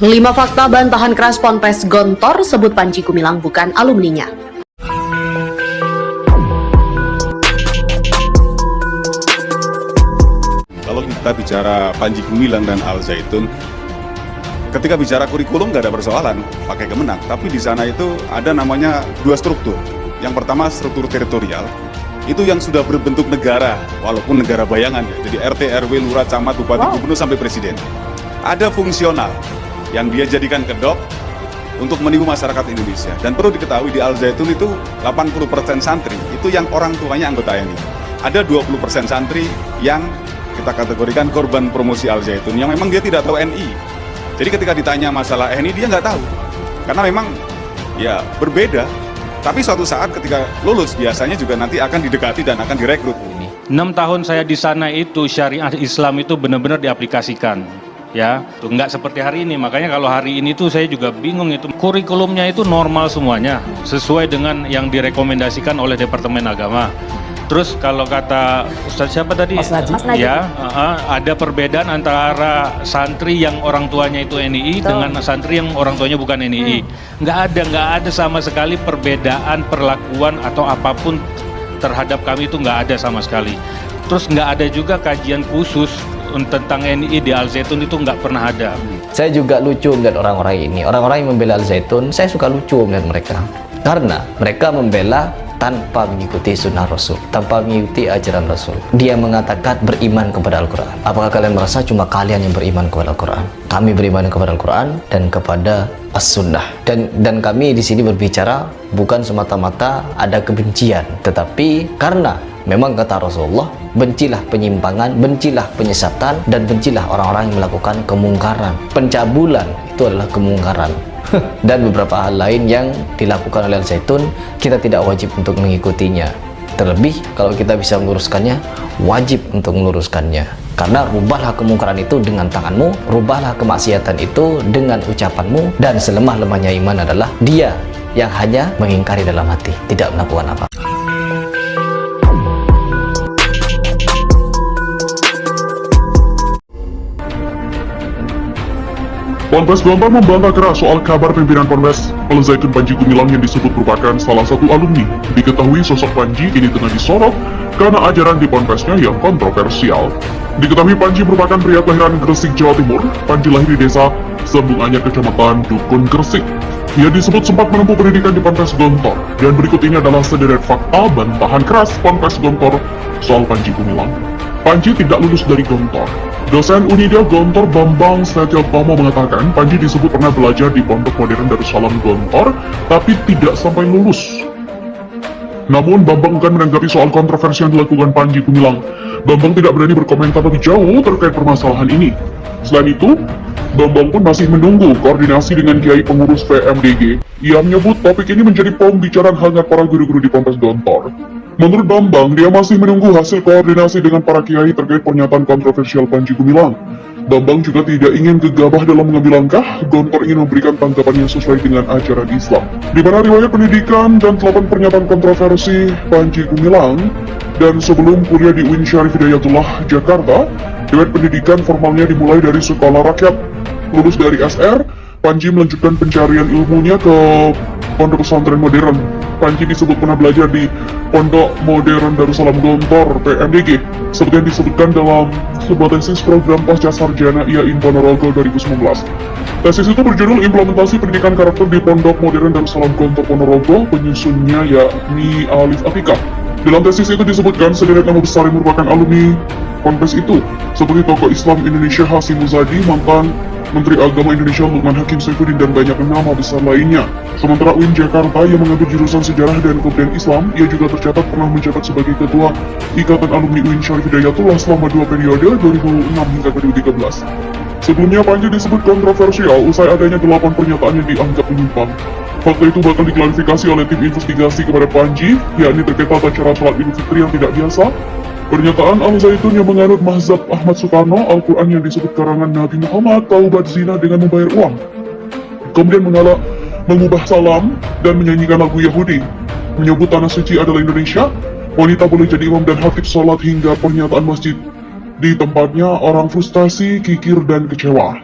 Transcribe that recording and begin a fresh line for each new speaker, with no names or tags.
5 fakta bantahan keras Ponpes Gontor sebut Panji Gumilang bukan alumninya.
Kalau kita bicara Panji Gumilang dan Al Zaitun, ketika bicara kurikulum nggak ada persoalan, pakai Kemenak. Tapi di sana itu ada namanya dua struktur. Yang pertama struktur teritorial, itu yang sudah berbentuk negara, walaupun negara bayangan ya. Jadi RT, RW, lurah, camat, bupati, gubernur sampai presiden. Ada fungsional yang dia jadikan kedok untuk menipu masyarakat Indonesia. Dan perlu diketahui di Al Zaitun itu 80% santri itu yang orang tuanya anggota TNI. Ada 20% santri yang kita kategorikan korban promosi Al Zaitun yang memang dia tidak tahu NI. Jadi ketika ditanya masalah NI dia nggak tahu. Karena memang ya berbeda. Tapi suatu saat ketika lulus biasanya juga nanti akan didekati dan akan direkrut.
6 tahun saya di sana itu syariah Islam itu benar-benar diaplikasikan. Ya, tuh nggak seperti hari ini. Makanya kalau hari ini tuh saya juga bingung itu kurikulumnya itu normal semuanya, sesuai dengan yang direkomendasikan oleh Departemen Agama. Terus kalau kata Ustaz siapa tadi?
Mas Najib.
Ya, ada perbedaan antara santri yang orang tuanya itu NII dengan santri yang orang tuanya bukan NII. Nggak ada sama sekali perbedaan perlakuan atau apapun terhadap kami itu nggak ada sama sekali. Terus nggak ada juga kajian khusus tentang NII di Al Zaitun itu nggak pernah ada.
Saya juga lucu melihat orang-orang ini. Orang-orang yang membela Al Zaitun, saya suka lucu melihat mereka. Karena mereka membela tanpa mengikuti sunnah Rasul, tanpa mengikuti ajaran Rasul. Dia mengatakan beriman kepada Al-Quran. Apakah kalian merasa cuma kalian yang beriman kepada Al-Quran? Kami beriman kepada Al-Quran dan kepada As-Sunnah. Dan kami di sini berbicara bukan semata-mata ada kebencian, tetapi karena memang kata Rasulullah, bencilah penyimpangan, bencilah penyesatan, dan bencilah orang-orang yang melakukan kemungkaran. Pencabulan itu adalah kemungkaran. Dan beberapa hal lain yang dilakukan oleh Al Zaitun, kita tidak wajib untuk mengikutinya. Terlebih kalau kita bisa meluruskannya, wajib untuk meluruskannya. Karena rubahlah kemungkaran itu dengan tanganmu, rubahlah kemaksiatan itu dengan ucapanmu, dan selemah-lemahnya iman adalah dia yang hanya mengingkari dalam hati, tidak melakukan apa.
Ponpes Gontor membantah keras soal kabar pimpinan Ponpes Al Zaitun Panji Gumilang yang disebut merupakan salah satu alumni. Diketahui sosok Panji kini tengah disorot karena ajaran di Ponpesnya yang kontroversial. Diketahui Panji merupakan pria kelahiran Gresik, Jawa Timur. Panji lahir di desa Sembung Anyar, Kecamatan Dukun, Gresik. Ia disebut sempat menempuh pendidikan di Ponpes Gontor. Dan berikut ini adalah sederet fakta bantahan keras Ponpes Gontor soal Panji Gumilang. Panji tidak lulus dari Gontor. Dosen Unidia Gontor Bambang Setiotomo mengatakan Panji disebut pernah belajar di Pondok Modern Darussalam Gontor, tapi tidak sampai lulus. Namun Bambang akan menanggapi soal kontroversi yang dilakukan Panji Gumilang. Bambang tidak berani berkomentar lebih jauh terkait permasalahan ini. Selain itu, Bambang pun masih menunggu koordinasi dengan Kiai pengurus PMDG. Ia menyebut topik ini menjadi pembicaraan hangat para guru-guru di Ponpes Gontor. Menurut Bambang, dia masih menunggu hasil koordinasi dengan para kiai terkait pernyataan kontroversial Panji Gumilang. Bambang juga tidak ingin gegabah dalam mengambil langkah. Gontor ingin memberikan tanggapan yang sesuai dengan ajaran Islam. Di mana riwayat pendidikan dan 8 pernyataan kontroversi Panji Gumilang, dan sebelum kuliah di UIN Syarif Hidayatullah, Jakarta, riwayat pendidikan formalnya dimulai dari sekolah rakyat. Lulus dari SR, Panji melanjutkan pencarian ilmunya ke Pondok Pesantren Modern. Panji disebut pernah belajar di Pondok Modern Darussalam Gontor (PMDG), seperti yang disebutkan dalam sebuah tesis program pasca sarjana IAIN Ponorogo 2019. Tesis itu berjudul Implementasi Pendidikan Karakter di Pondok Modern Darussalam Gontor Ponorogo, penyusunnya yakni Alif Atika. Dalam tesis itu disebutkan sederet nama besar yang merupakan alumni Ponpes itu, seperti tokoh Islam Indonesia Hasyim Muzadi, mantan Menteri Agama Indonesia Lukman Hakim Saifuddin, dan banyak nama besar lainnya. Sementara UIN Jakarta yang mengambil jurusan Sejarah dan Kebudayaan Islam, ia juga tercatat pernah menjabat sebagai Ketua Ikatan Alumni UIN Syarif Hidayatullah selama 2 periode 2006 hingga 2013. Sebelumnya Panji disebut kontroversial usai adanya 8 pernyataan yang dianggap menyimpang. Fakta itu bakal diklarifikasi oleh tim investigasi kepada Panji, yakni terkait tata cara sholat Idul Fitri yang tidak biasa, pernyataan Al Zaitun yang menganut mazhab Ahmad Sukarno, Al-Quran yang disebut karangan Nabi Muhammad, taubat zina dengan membayar uang, kemudian mengubah salam dan menyanyikan lagu Yahudi, menyebut tanah suci adalah Indonesia, wanita boleh jadi imam dan khatib sholat, hingga pernyataan masjid di tempatnya orang frustasi, kikir, dan kecewa.